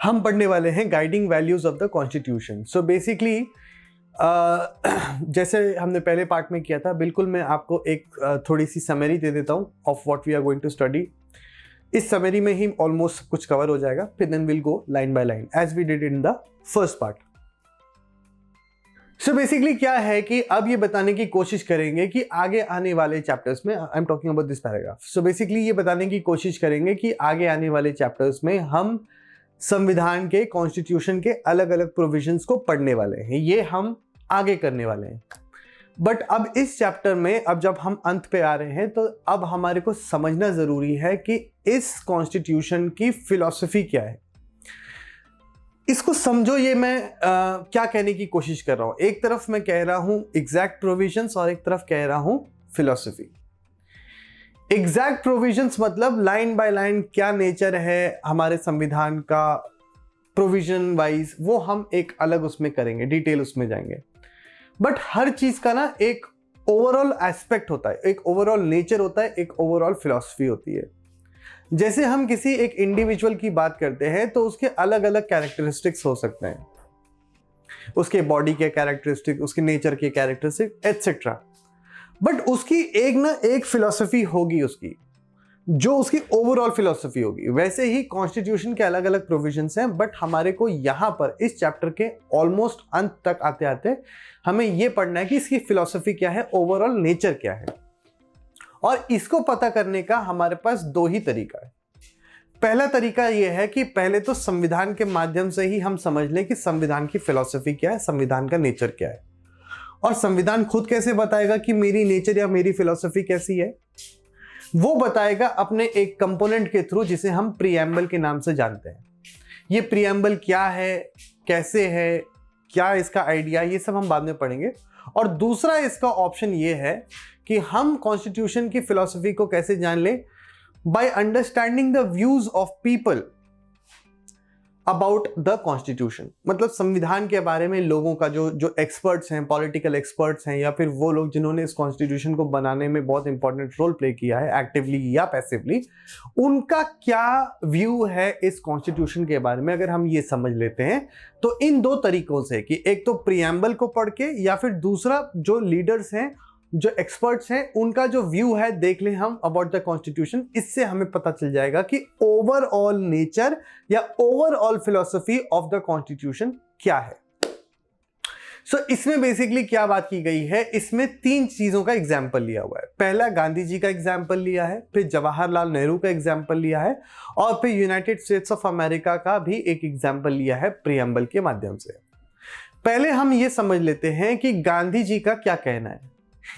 हम पढ़ने वाले हैं guiding values of the constitution. So basically जैसे हमने पहले पार्ट में किया था, बिल्कुल मैं आपको एक थोड़ी सी समरी दे देता हूँ of what we are going to study. इस समरी में ही ऑलमोस्ट कुछ कवर हो जाएगा, फिर then will go line by line as we did in the first part. So basically क्या है कि अब ये बताने की कोशिश करेंगे कि आगे आने वाले चैप्टर्स में, I am talking about this paragraph, so basically ये बताने की कोशिश करेंगे कि आगे आने वाले चैप्टर्स में हम संविधान के, कॉन्स्टिट्यूशन के अलग अलग प्रोविजंस को पढ़ने वाले हैं। ये हम आगे करने वाले हैं। बट अब इस चैप्टर में, अब जब हम अंत पे आ रहे हैं, तो अब हमारे को समझना जरूरी है कि इस कॉन्स्टिट्यूशन की फिलॉसफी क्या है। इसको समझो, ये मैं क्या कहने की कोशिश कर रहा हूं। एक तरफ मैं कह रहा हूं एग्जैक्ट प्रोविजंस और एक तरफ कह रहा हूं फिलॉसफी। एग्जैक्ट प्रोविजंस मतलब लाइन बाय लाइन क्या नेचर है हमारे संविधान का प्रोविजन वाइज, वो हम एक अलग उसमें करेंगे, डिटेल उसमें जाएंगे। बट हर चीज का ना एक ओवरऑल एस्पेक्ट होता है, एक ओवरऑल नेचर होता है, एक ओवरऑल फिलॉसफी होती है। जैसे हम किसी एक इंडिविजुअल की बात करते हैं तो उसके अलग अलग कैरेक्टरिस्टिक्स हो सकते हैं, उसके बॉडी के कैरेक्टरिस्टिक, उसके नेचर के कैरेक्टरिस्टिक एटसेट्रा। बट उसकी एक फिलॉसफी होगी, उसकी जो उसकी ओवरऑल फिलॉसफी होगी। वैसे ही कॉन्स्टिट्यूशन के अलग अलग प्रोविजंस हैं, बट हमारे को यहां पर इस चैप्टर के ऑलमोस्ट अंत तक आते आते हमें यह पढ़ना है कि इसकी फिलॉसफी क्या है, ओवरऑल नेचर क्या है। और इसको पता करने का हमारे पास दो ही तरीका है। पहला तरीका यह है कि पहले तो संविधान के माध्यम से ही हम समझ लें कि संविधान की फिलॉसफी क्या है, संविधान का नेचर क्या है। और संविधान खुद कैसे बताएगा कि मेरी नेचर या मेरी फिलॉसफी कैसी है? वो बताएगा अपने एक कंपोनेंट के थ्रू, जिसे हम प्रीएम्बल के नाम से जानते हैं। ये प्रीएम्बल क्या है, कैसे है, क्या इसका आइडिया, ये सब हम बाद में पढ़ेंगे। और दूसरा इसका ऑप्शन ये है कि हम कॉन्स्टिट्यूशन की फिलॉसफी को कैसे जान ले, bye understanding the views of people about the constitution. मतलब संविधान के बारे में लोगों का जो एक्सपर्ट्स हैं, पॉलिटिकल एक्सपर्ट्स हैं, या फिर वो लोग जिन्होंने इस कॉन्स्टिट्यूशन को बनाने में बहुत इंपॉर्टेंट रोल प्ले किया है, एक्टिवली या पैसिवली, उनका क्या व्यू है इस कॉन्स्टिट्यूशन के बारे में। अगर हम ये समझ लेते हैं तो इन दो तरीकों से, कि एक तो प्रीएम्बल को पढ़ के, या फिर दूसरा जो लीडर्स हैं, जो एक्सपर्ट्स हैं, उनका जो व्यू है देख लें हम अबाउट द कॉन्स्टिट्यूशन। इससे हमें पता चल जाएगा कि ओवरऑल नेचर या overall philosophy of the constitution क्या है। सो इसमें बेसिकली क्या बात की गई है, इसमें तीन चीजों का एग्जाम्पल लिया हुआ है। पहला गांधी जी का एग्जाम्पल लिया है, फिर जवाहरलाल नेहरू का एग्जाम्पल लिया है, और फिर यूनाइटेड स्टेट्स ऑफ अमेरिका का भी एक एग्जाम्पल लिया है प्रीएम्बल के माध्यम से। पहले हम ये समझ लेते हैं कि गांधी जी का क्या कहना है।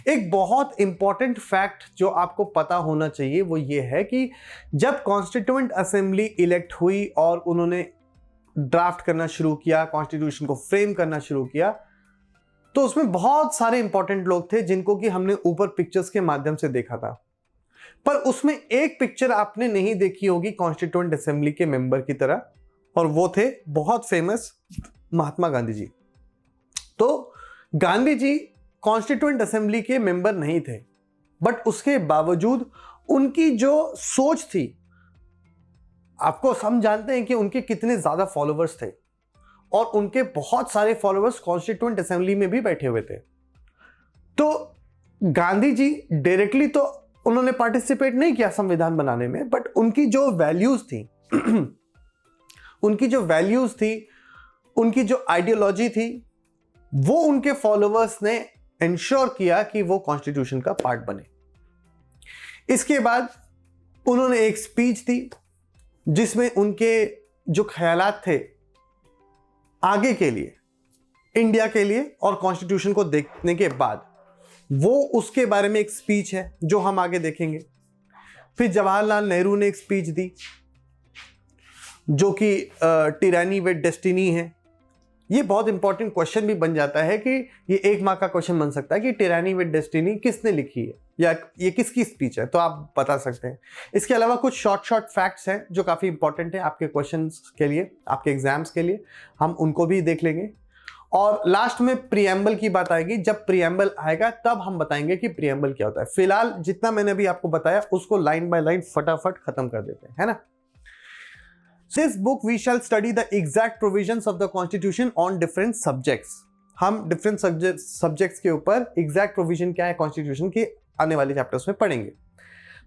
एक बहुत इंपॉर्टेंट फैक्ट जो आपको पता होना चाहिए वो ये है कि जब कॉन्स्टिट्यूएंट असेंबली इलेक्ट हुई और उन्होंने ड्राफ्ट करना शुरू किया, कॉन्स्टिट्यूशन को फ्रेम करना शुरू किया, तो उसमें बहुत सारे इंपॉर्टेंट लोग थे जिनको कि हमने ऊपर पिक्चर्स के माध्यम से देखा था। पर उसमें एक पिक्चर आपने नहीं देखी होगी कॉन्स्टिट्यूएंट असेंबली के मेंबर की तरह, और वो थे बहुत फेमस महात्मा गांधी जी। तो गांधी जी कॉन्स्टिट्यूएंट असेंबली के मेंबर नहीं थे, बट उसके बावजूद उनकी जो सोच थी, आपको हम जानते हैं कि उनके कितने ज्यादा फॉलोअर्स थे, और उनके बहुत सारे फॉलोअर्स कॉन्स्टिट्यूएंट असेंबली में भी बैठे हुए थे। तो गांधी जी डायरेक्टली तो उन्होंने पार्टिसिपेट नहीं किया संविधान बनाने में, बट उनकी जो वैल्यूज थी उनकी जो आइडियोलॉजी थी, वो उनके फॉलोअर्स ने इंश्योर किया कि वो कॉन्स्टिट्यूशन का पार्ट बने। इसके बाद उन्होंने एक स्पीच दी जिसमें उनके जो ख्यालात थे आगे के लिए, इंडिया के लिए और कॉन्स्टिट्यूशन को देखने के बाद, वो उसके बारे में एक स्पीच है जो हम आगे देखेंगे। फिर जवाहरलाल नेहरू ने एक स्पीच दी जो कि टिरानी विद डेस्टिनी है। ये बहुत इंपॉर्टेंट क्वेश्चन भी बन जाता है कि ये 1 मार्क का क्वेश्चन बन सकता है कि टिरानी विद डेस्टिनी किसने लिखी है, या ये किसकी स्पीच है, तो आप बता सकते हैं। इसके अलावा कुछ शॉर्ट फैक्ट्स हैं जो काफ़ी इंपॉर्टेंट है आपके क्वेश्चंस के लिए, आपके एग्जाम्स के लिए, हम उनको भी देख लेंगे। और लास्ट में प्रीएम्बल की बात आएगी। जब प्रीएम्बल आएगा तब हम बताएंगे कि प्रीएम्बल क्या होता है। फिलहाल जितना मैंने अभी आपको बताया उसको लाइन बाय लाइन फटाफट खत्म कर देते हैं, है ना। This book we shall study the exact provisions of the constitution on different subjects. हम डिफरेंट सब्जेक्ट्स के ऊपर एग्जैक्ट प्रोविजन क्या है कॉन्स्टिट्यूशन के आने वाले चैप्टर्स में पढ़ेंगे।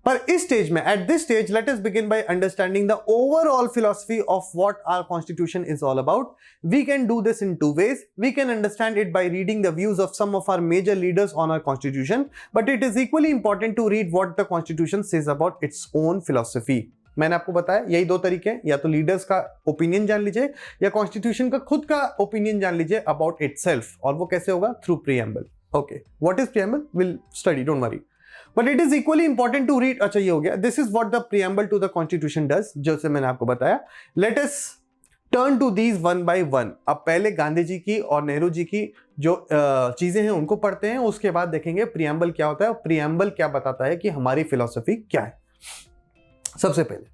पर इस स्टेज में, at this stage, let us begin by understanding the overall philosophy of what our constitution is all about. We can do this in two ways. We can understand it by reading the views of some of our major leaders on our constitution, but it is equally important to read what the constitution says about its own philosophy. मैंने आपको बताया यही दो तरीके हैं, या तो leaders का ओपिनियन जान लीजिए या कॉन्स्टिट्यूशन का खुद का ओपिनियन जान लीजिए अबाउट इटसेल्फ। और वो कैसे होगा? Through preamble. Okay, what is preamble? Will study, don't worry, but it is equally important to read. अच्छा, ये हो गया, this is what the preamble to the constitution does, जैसे मैंने आपको बताया। Let us turn to these one by one. अब पहले गांधी जी की और नेहरू जी की जो चीजें हैं उनको पढ़ते हैं, उसके बाद देखेंगे प्रीएम्बल क्या होता है और प्रीएम्बल क्या बताता है कि हमारी फिलॉसफी क्या है। सबसे पहले,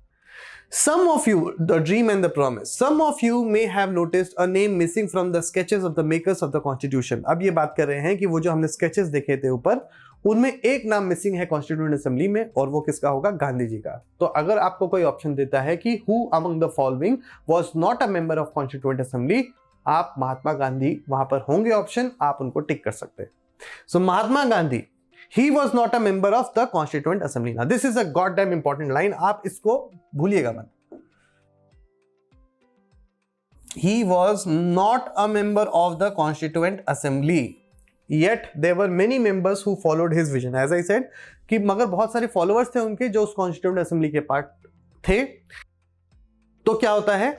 some of you, the dream and the promise, some of you may have noticed a name missing from the sketches of the makers of the constitution। अब ये बात कर रहे हैं कि वो जो हमने sketches देखे थे ऊपर, उनमें एक नाम मिसिंग है कॉन्स्टिट्यूएंट असेंबली में, और वो किसका होगा? गांधी जी का। तो अगर आपको कोई ऑप्शन देता है कि who among the following was not a member of constituent assembly, आप महात्मा गांधी वहां पर होंगे ऑप्शन, आप उनको टिक कर सकते हैं। सो Mahatma Gandhi, he was not a member of the constituent assembly। now this is a goddamn important line, आप इसको भूलिएगा मत। he was not a member of the constituent assembly, yet there were many members who followed his vision। as I said कि मगर बहुत सारे followers थे उनके जो उस कॉन्स्टिट्यूएंट असेंबली के पार्ट थे। तो क्या होता है?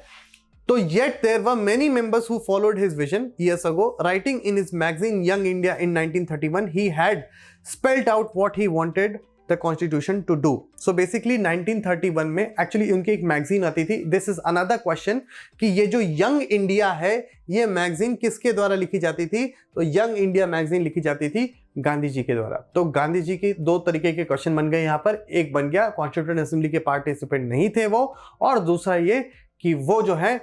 तो yet there were many members who followed his vision years ago। writing in his magazine Young India in 1931, he had spelled out what he wanted the constitution to do। so basically 1931 में actually उनकी एक magazine आती थी। This is another question कि ये जो young India है, ये मैगजीन किसके द्वारा लिखी जाती थी? तो यंग इंडिया मैगजीन लिखी जाती थी गांधी जी के द्वारा। तो गांधी जी के दो तरीके के क्वेश्चन बन गए यहाँ पर। एक बन गया कॉन्स्टिट्यूएंट असेंबली के पार्टिसिपेंट नहीं थे वो, और दूसरा ये कि वो जो है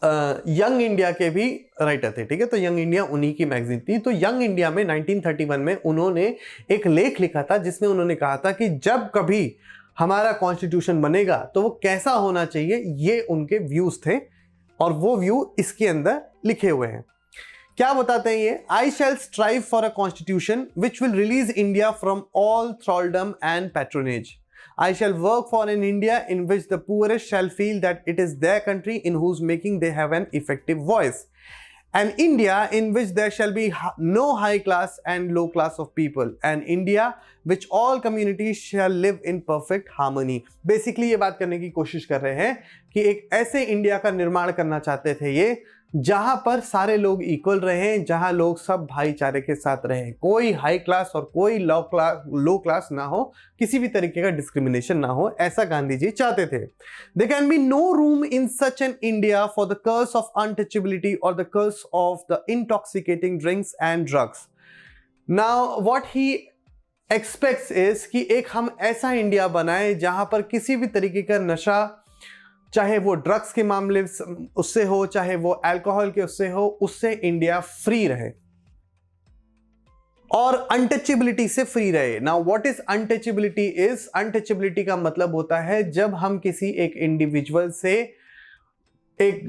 यंग इंडिया के भी राइटर थे। ठीक है, तो यंग इंडिया उन्हीं की मैगजीन थी। तो यंग इंडिया में 1931 में उन्होंने एक लेख लिखा था जिसमें उन्होंने कहा था कि जब कभी हमारा कॉन्स्टिट्यूशन बनेगा तो वो कैसा होना चाहिए, ये उनके व्यूज थे, और वो व्यू इसके अंदर लिखे हुए हैं। क्या बताते हैं ये? I shall strive for a constitution which will release India from all thraldom and patronage. I shall work for an India in which the poorest shall feel that it is their country in whose making they have an effective voice. An India in which there shall be no high class and low class of people. An India which all communities shall live in perfect harmony। Basically ये बात करने की कोशिश कर रहे हैं कि एक ऐसे इंडिया का निर्माण करना चाहते थे ये, जहां पर सारे लोग इक्वल रहें, जहां लोग सब भाईचारे के साथ रहें, कोई हाई क्लास और कोई लो क्लास ना हो, किसी भी तरीके का डिस्क्रिमिनेशन ना हो, ऐसा गांधी जी चाहते थे। There can be no room in such an India for the curse of untouchability or the curse of the intoxicating drinks and drugs। Now what he expects is कि एक हम ऐसा इंडिया बनाए जहां पर किसी भी तरीके का नशा, चाहे वो ड्रग्स के मामले उससे हो, चाहे वो अल्कोहल के उससे हो, उससे इंडिया फ्री रहे और अनटचेबिलिटी से फ्री रहे। Now what is untouchability? Is untouchability का मतलब होता है जब हम किसी एक इंडिविजुअल से एक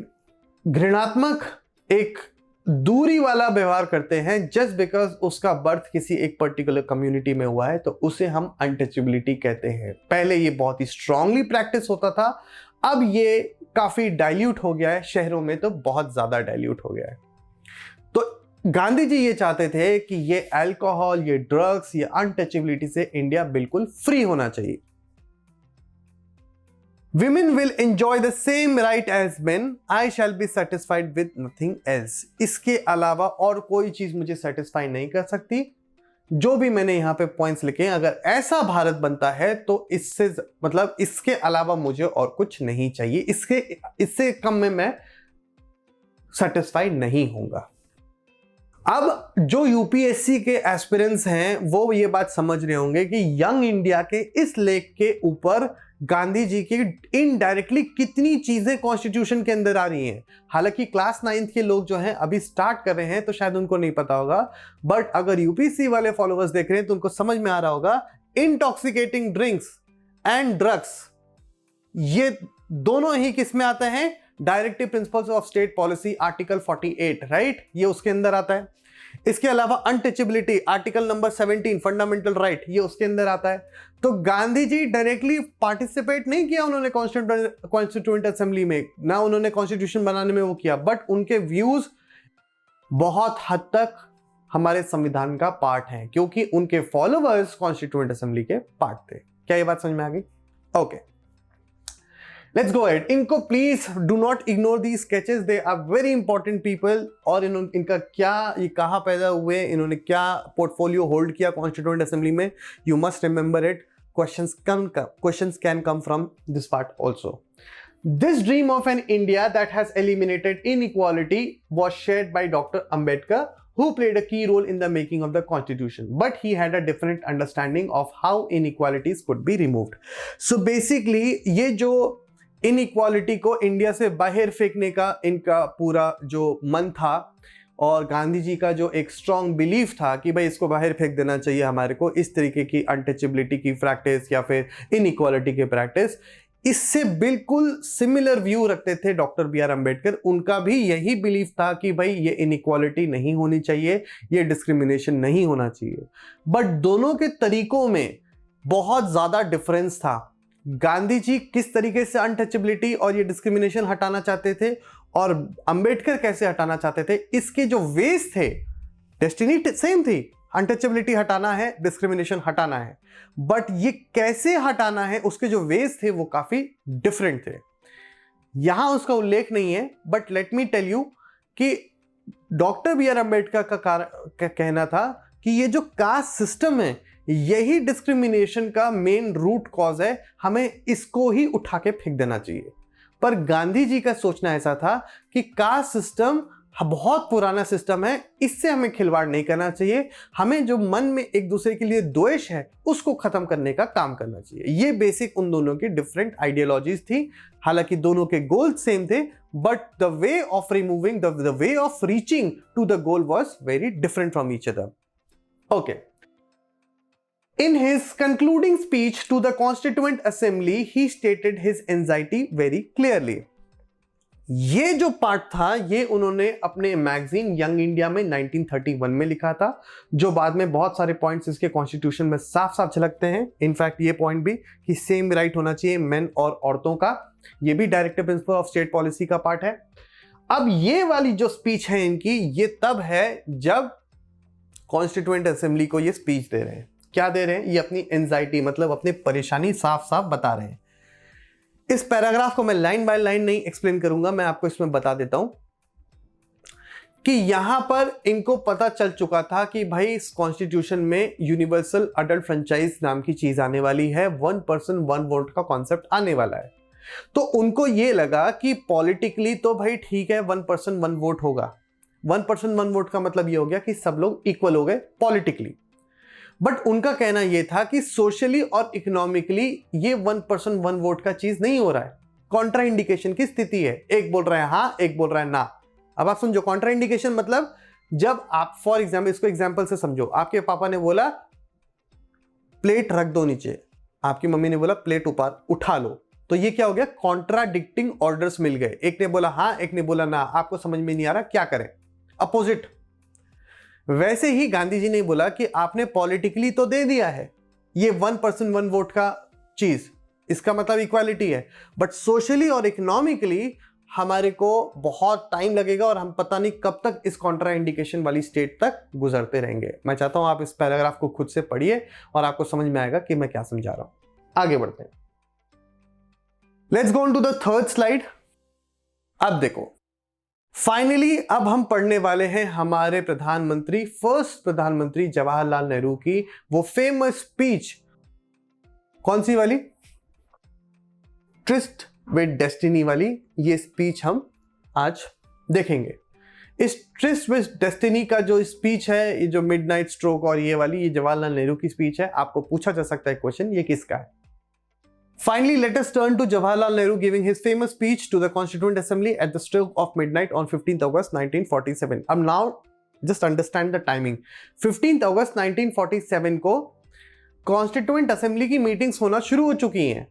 घृणात्मक, एक दूरी वाला व्यवहार करते हैं जस्ट बिकॉज उसका बर्थ किसी एक पर्टिकुलर कम्युनिटी में हुआ है, तो उसे हम अनटचेबिलिटी कहते हैं। पहले ये बहुत ही स्ट्रांगली प्रैक्टिस होता था, अब ये काफी डाइल्यूट हो गया है, शहरों में तो बहुत ज्यादा डाइल्यूट हो गया है। तो गांधी जी ये चाहते थे कि ये अल्कोहल, ये ड्रग्स, ये अनटचेबिलिटी से इंडिया बिल्कुल फ्री होना चाहिए। Women will enjoy the same right as men। I shall be satisfied with nothing else। इसके अलावा और कोई चीज मुझे सेटिस्फाई नहीं कर सकती। जो भी मैंने यहां पे पॉइंट्स लिखे हैं, अगर ऐसा भारत बनता है तो इससे मतलब इसके अलावा मुझे और कुछ नहीं चाहिए, इससे कम में मैं सेटिस्फाई नहीं होऊंगा। अब जो यूपीएससी के एस्पिरेंट्स हैं वो ये बात समझ रहे होंगे कि यंग इंडिया के इस लेख के ऊपर गांधी जी की इनडायरेक्टली कितनी चीजें कॉन्स्टिट्यूशन के अंदर आ रही हैं। हालांकि क्लास 9th के लोग जो हैं अभी स्टार्ट कर रहे हैं तो शायद उनको नहीं पता होगा, बट अगर यूपीएससी वाले फॉलोअर्स देख रहे हैं तो उनको समझ में आ रहा होगा। इंटॉक्सिकेटिंग ड्रिंक्स एंड ड्रग्स, ये दोनों ही किस में आते हैं? Directive principles of state policy article 48, right, ये उसके अंदर आता है। इसके अलावा untouchability article number 17 fundamental right, ये उसके अंदर आता है। तो गांधी जी डायरेक्टली पार्टिसिपेट नहीं किया उन्होंने कॉन्स्टिट्यूएंट असेंबली में, ना उन्होंने कॉन्स्टिट्यूशन बनाने में वो किया, बट उनके व्यूज बहुत हद तक हमारे संविधान का पार्ट हैं, क्योंकि उनके फॉलोअर्स कॉन्स्टिट्यूएंट असेंबली के पार्ट थे। क्या ये बात समझ में आ गई? Okay, let's go ahead. इनको please do not ignore the sketches, they are very important people. और इनका क्या, ये कहाँ पैदा हुए, इन्होंने क्या पोर्टफोलियो होल्ड किया कॉन्स्टिट्यूएंट असेंबली में, you must remember it. Questions can come from this part also. This dream of an India that has eliminated inequality was shared by Dr. Ambedkar, who played a key role in the making of the constitution, but he had a different understanding of how inequalities could be removed. So basically ये जो inequality को India से बाहर फेंकने का इनका पूरा जो मन था, और गांधी जी का जो एक स्ट्रॉन्ग बिलीफ था कि भाई इसको बाहर फेंक देना चाहिए हमारे को, इस तरीके की अनटचेबिलिटी की प्रैक्टिस या फिर इनइक्वालिटी की प्रैक्टिस, इससे बिल्कुल सिमिलर व्यू रखते थे डॉक्टर बी आर अम्बेडकर। उनका भी यही बिलीफ था कि भाई ये इनइक्वालिटी नहीं होनी चाहिए, ये डिस्क्रिमिनेशन नहीं होना चाहिए। बट दोनों के तरीकों में बहुत ज्यादा डिफरेंस था। गांधी जी किस तरीके से अनटचेबिलिटी और ये डिस्क्रिमिनेशन हटाना चाहते थे, और अंबेडकर कैसे हटाना चाहते थे, इसके जो वेज थे, डेस्टिनी सेम थी, अनटचेबिलिटी हटाना है, डिस्क्रिमिनेशन हटाना है, बट ये कैसे हटाना है उसके जो वेज थे वो काफी डिफरेंट थे। यहां उसका उल्लेख नहीं है, but let me tell you कि डॉक्टर बी आर अम्बेडकर का कहना था कि ये जो कास्ट सिस्टम है यही डिस्क्रिमिनेशन का मेन रूट कॉज है, हमें इसको ही उठा के फेंक देना चाहिए। पर गांधी जी का सोचना ऐसा था कि कास्ट सिस्टम बहुत पुराना सिस्टम है, इससे हमें खिलवाड़ नहीं करना चाहिए, हमें जो मन में एक दूसरे के लिए द्वेष है उसको खत्म करने का काम करना चाहिए। ये बेसिक उन दोनों की डिफरेंट आइडियोलॉजीज थी। हालांकि दोनों के गोल सेम थे, but the way of removing the way of reaching to the goal was very different from each other. Okay, in his concluding speech to the Constituent Assembly, he stated his anxiety very clearly. ये जो part था ये उन्होंने अपने magazine young India में 1931 में लिखा था, जो बाद में बहुत सारे पॉइंट्स इसके कॉन्स्टिट्यूशन में साफ साफ झलकते हैं। इनफैक्ट ये पॉइंट भी कि सेम राइट होना चाहिए मेन और औरतों का, ये भी directive principle of state policy का पार्ट है। अब ये वाली जो स्पीच है इनकी, ये तब है जब कॉन्स्टिट्यूएंट असेंबली को ये स्पीच दे रहे हैं। क्या दे रहे हैं? ये अपनी एंजाइटी, मतलब अपनी परेशानी साफ साफ बता रहे हैं। इस पैराग्राफ को मैं लाइन बाय लाइन नहीं एक्सप्लेन करूंगा, मैं आपको इसमें बता देता हूं कि यहां पर इनको पता चल चुका था कि भाई इस कॉन्स्टिट्यूशन में यूनिवर्सल अडल्ट फ्रेंचाइज नाम की चीज आने वाली है, 1 पर्सन 1 वोट का कॉन्सेप्ट आने वाला है। तो उनको ये लगा कि पॉलिटिकली तो भाई ठीक है 1 पर्सन 1 वोट होगा, 1 पर्सन 1 वोट का मतलब ये हो गया कि सब लोग इक्वल हो गए पॉलिटिकली। बट उनका कहना यह था कि सोशली और इकोनॉमिकली ये 1 पर्सन 1 वोट का चीज नहीं हो रहा है, कॉन्ट्रा इंडिकेशन की स्थिति है। एक बोल रहा है हाँ, एक बोल रहा है ना। अब आप समझो कॉन्ट्रा इंडिकेशन मतलब, जब आप फॉर एग्जाम्पल, इसको एग्जाम्पल से समझो, आपके पापा ने बोला प्लेट रख दो नीचे, आपकी मम्मी ने बोला प्लेट ऊपर उठा लो, तो ये क्या हो गया? कॉन्ट्राडिक्टिंग ऑर्डर्स मिल गए। एक ने बोला हाँ, एक ने बोला ना, आपको समझ में नहीं आ रहा क्या करें, अपोजिट। वैसे ही गांधी जी ने बोला कि आपने पॉलिटिकली तो दे दिया है ये 1 पर्सन 1 वोट का चीज, इसका मतलब इक्वालिटी है, बट सोशली और इकोनॉमिकली हमारे को बहुत टाइम लगेगा और हम पता नहीं कब तक इस कॉन्ट्रा इंडिकेशन वाली स्टेट तक गुजरते रहेंगे। मैं चाहता हूं आप इस पैराग्राफ को खुद से पढ़िए और आपको समझ में आएगा कि मैं क्या समझा रहा हूं। आगे बढ़ते हैं, let's go on to the third slide. अब देखो, फाइनली अब हम पढ़ने वाले हैं हमारे प्रधानमंत्री, फर्स्ट प्रधानमंत्री जवाहरलाल नेहरू की वो फेमस स्पीच। कौन सी वाली? ट्रिस्ट विद डेस्टिनी वाली ये स्पीच हम आज देखेंगे। इस ट्रिस्ट विद डेस्टिनी का जो स्पीच है, ये जो मिडनाइट स्ट्रोक और ये वाली, ये जवाहरलाल नेहरू की स्पीच है। आपको पूछा जा सकता है क्वेश्चन, ये किसका है? Finally, let us turn to Jawaharlal Nehru giving his famous speech to the Constituent Assembly at the stroke of midnight on 15th August 1947. अब now just understand the timing. 15th August 1947 को Constituent Assembly की meetings होना शुरू हो चुकी हैं।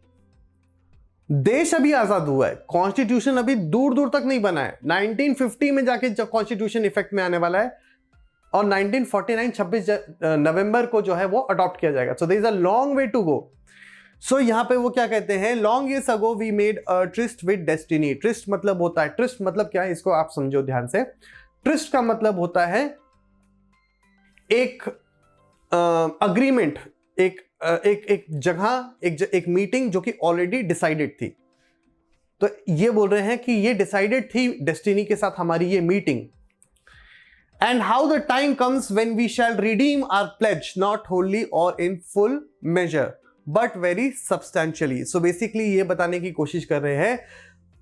देश अभी आजाद हुआ है, कॉन्स्टिट्यूशन अभी दूर दूर तक नहीं बना है। 1950 में जाके कॉन्स्टिट्यूशन इफेक्ट में आने वाला है और 1949 26 नवंबर को जो है वो अडॉप्ट किया जाएगा। So there is a long way to go. So यहां पे वो क्या कहते हैं, long years ago we made a tryst with destiny. Tryst मतलब होता है, ट्रिस्ट मतलब क्या है इसको आप समझो ध्यान से। ट्रिस्ट का मतलब होता है एक अग्रीमेंट, एक जगह, एक मीटिंग जो कि ऑलरेडी डिसाइडेड थी। तो ये बोल रहे हैं कि ये डिसाइडेड थी डेस्टिनी के साथ हमारी ये meeting. And how the time comes when we shall redeem our pledge not wholly or in full measure but very substantially. So basically ये बताने की कोशिश कर रहे हैं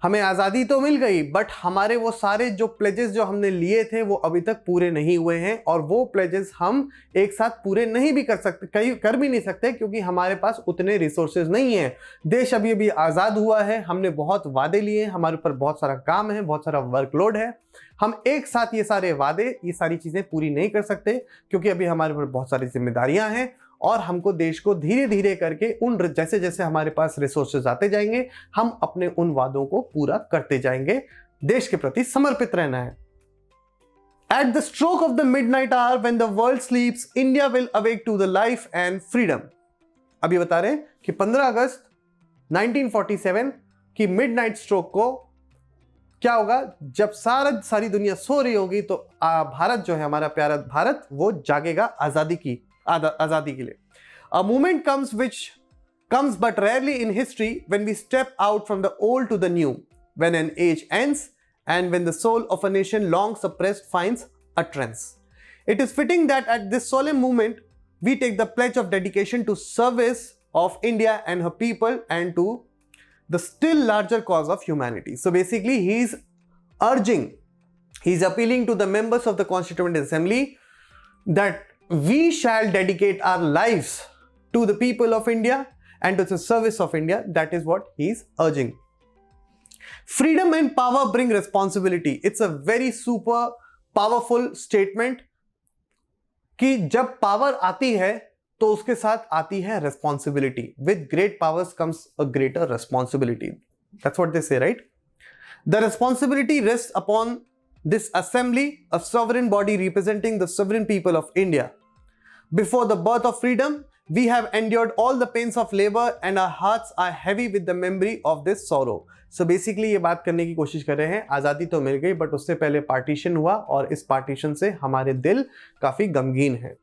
हमें आज़ादी तो मिल गई बट हमारे वो सारे जो प्लेजेस जो हमने लिए थे वो अभी तक पूरे नहीं हुए हैं, और वो प्लेजेस हम एक साथ पूरे नहीं भी कर सकते, कहीं कर भी नहीं सकते क्योंकि हमारे पास उतने रिसोर्सेज नहीं हैं। देश अभी अभी आज़ाद हुआ है, हमने बहुत वादे लिए, हमारे ऊपर बहुत सारा काम है, बहुत सारा वर्कलोड है। हम एक साथ ये सारे वादे, ये सारी चीज़ें पूरी नहीं कर सकते क्योंकि अभी हमारे ऊपर बहुत सारी जिम्मेदारियां हैं, और हमको देश को धीरे धीरे करके उन जैसे जैसे हमारे पास रिसोर्सेज आते जाएंगे हम अपने उन वादों को पूरा करते जाएंगे। देश के प्रति समर्पित रहना है। At the stroke of the midnight hour when the world sleeps, India will awake to the life and freedom। अभी बता रहे हैं कि 15 अगस्त 1947 की मिडनाइट स्ट्रोक को क्या होगा, जब सारी दुनिया सो रही होगी तो भारत जो है, हमारा प्यारा भारत, वो जागेगा आजादी के लिए। A moment comes which comes but rarely in history when we step out from the old to the new, when an age ends and when the soul of a nation long suppressed finds utterance. It is fitting that at this solemn moment we take the pledge of dedication to service of India and her people and to the still larger cause of humanity. So basically he's appealing to the members of the Constituent Assembly that we shall dedicate our lives to the people of India and to the service of India. That is what he is urging. Freedom and power bring responsibility. It's a very super powerful statement कि जब power आती है तो उसके साथ आती है responsibility. With great powers comes a greater responsibility. That's what they say, right? The responsibility rests upon this assembly, a sovereign body representing the sovereign people of India. Before the birth of freedom, we have endured all the pains of labor and our hearts are heavy with the memory of this sorrow. So basically ये बात करने की कोशिश कर रहे हैं, आज़ादी तो मिल गई बट उससे पहले पार्टीशन हुआ और इस पार्टीशन से हमारे दिल काफ़ी गमगीन हैं।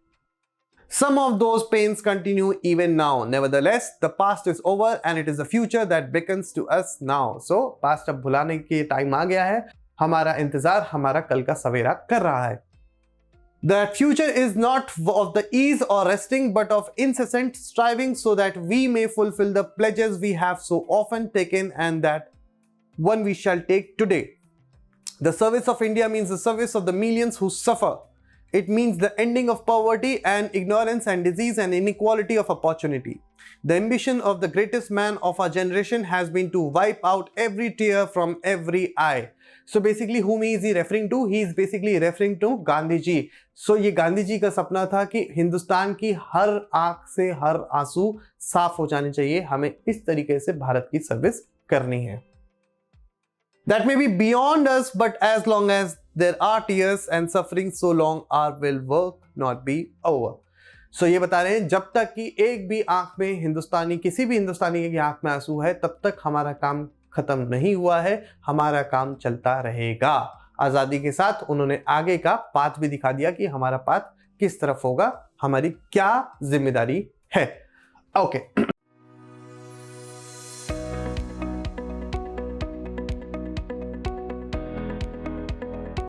Some of those pains continue even now. Nevertheless, the past is over and it is the future that beckons to us now. So past अब भुलाने की टाइम आ गया है, हमारा इंतजार हमारा कल का सवेरा कर रहा है। That future is not of the ease or resting but of incessant striving so that we may fulfill the pledges we have so often taken and that one we shall take today. The service of India means the service of the millions who suffer. It means the ending of poverty and ignorance and disease and inequality of opportunity. The ambition of the greatest man of our generation has been to wipe out every tear from every eye. So basically whom he is referring to? He is basically referring to Gandhi ji. So ये गांधी जी का सपना था कि हिंदुस्तान की हर आंख से हर आंसू साफ हो जाने चाहिए, हमें इस तरीके से भारत की सर्विस करनी है। That may be beyond us, but as long as there are tears and suffering, so long our will work not be over. So ये बता रहे हैं जब तक कि एक भी आंख में हिंदुस्तानी, किसी भी हिंदुस्तानी की आंख में आंसू है, तब तक हमारा काम खत्म नहीं हुआ है, हमारा काम चलता रहेगा। आज़ादी के साथ उन्होंने आगे का पाथ भी दिखा दिया कि हमारा पाथ किस तरफ होगा, हमारी क्या जिम्मेदारी है। ओके